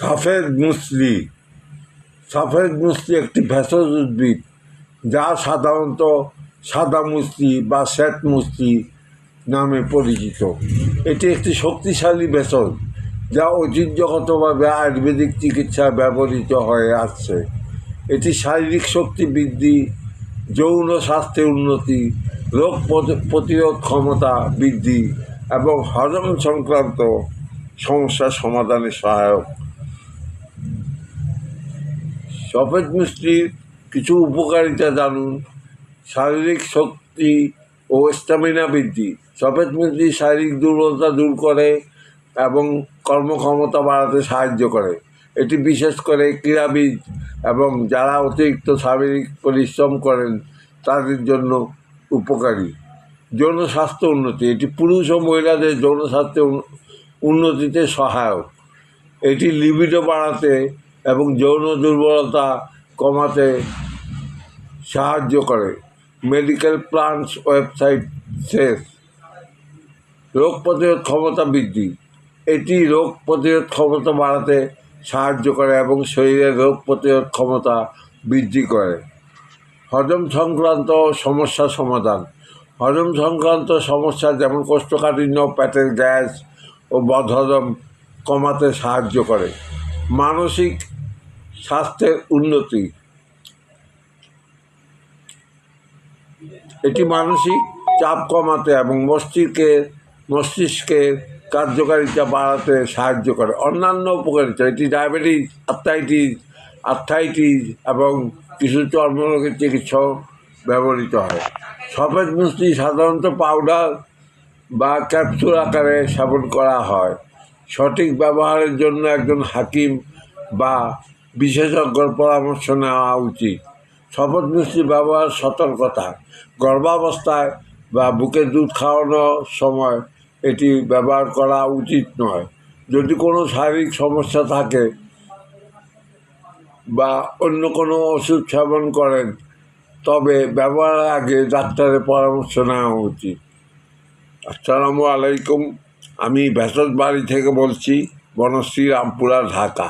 সফেদ মুসলি। সফেদ মুসলি একটি ভেষজ উদ্ভিদ যা সাধারণত সাদা মুসলি বা শ্বেত মুসলি নামে পরিচিত। এটি একটি শক্তিশালী ভেষজ যা ঐতিহ্যগতভাবে আয়ুর্বেদিক চিকিৎসায় ব্যবহৃত হয়ে আসছে। এটি শারীরিক শক্তি বৃদ্ধি, যৌন স্বাস্থ্যের উন্নতি, রোগ প্রতিরোধ ক্ষমতা বৃদ্ধি এবং হজম সংক্রান্ত সমস্যার সমাধানে সহায়ক। সফেদ মিষ্টির কিছু উপকারিতা জানুন। শারীরিক শক্তি ও স্ট্যামিনা বৃদ্ধি। সফেদ মিষ্টি শারীরিক দুর্বলতা দূর করে এবং কর্মক্ষমতা বাড়াতে সাহায্য করে। এটি বিশেষ করে ক্রীড়াবিদ এবং যারা অতিরিক্ত শারীরিক পরিশ্রম করেন তাদের জন্য উপকারী। যৌন স্বাস্থ্য উন্নতি। এটি পুরুষ ও মহিলাদের যৌন স্বাস্থ্য উন্নতিতে সহায়ক। এটি লিবিডো বাড়াতে এবং যৌন দুর্বলতা কমাতে সাহায্য করে। মেডিকেল প্লান্টস ওয়েবসাইট শেষ। রোগ প্রতিরোধ ক্ষমতা বৃদ্ধি। এটি রোগ প্রতিরোধ ক্ষমতা বাড়াতে সাহায্য করে এবং শরীরের রোগ প্রতিরোধ ক্ষমতা বৃদ্ধি করে। হজম সংক্রান্ত সমস্যা সমাধান। হজম সংক্রান্ত সমস্যা যেমন কোষ্ঠকাঠিন্য, পেটের গ্যাস ও বদহজম কমাতে সাহায্য করে। মানসিক স্বাস্থ্যের উন্নতি। এটি মানসিক চাপ কমাতে এবং মস্তিষ্কের কার্যকারিতা বাড়াতে সাহায্য করে। অন্যান্য উপকারিতা। এটি ডায়াবেটিস, আর্থ্রাইটিস এবং কিছু চর্মরোগের চিকিৎসাও ব্যবহৃত হয়। সফেদ মিষ্টি সাধারণত পাউডার বা ক্যাপসুল আকারে সেবন করা হয়। সঠিক ব্যবহারের জন্য একজন হাকিম বা বিশেষজ্ঞর পরামর্শ নেওয়া উচিত। সফেদ মিষ্টি ব্যবহার সতর্কতা। গর্ভাবস্থায় বা বুকে দুধ খাওয়ানোর সময় এটি ব্যবহার করা উচিত নয়। যদি কোনো শারীরিক সমস্যা থাকে বা অন্য কোনো ওষুধ সেবন করেন তবে ব্যবহারের আগে ডাক্তারের পরামর্শ নেওয়া উচিত। আসসালামু আলাইকুম। আমি ভেষজ বাড়ি থেকে বলছি, বনশ্রী, রামপুরা, ঢাকা।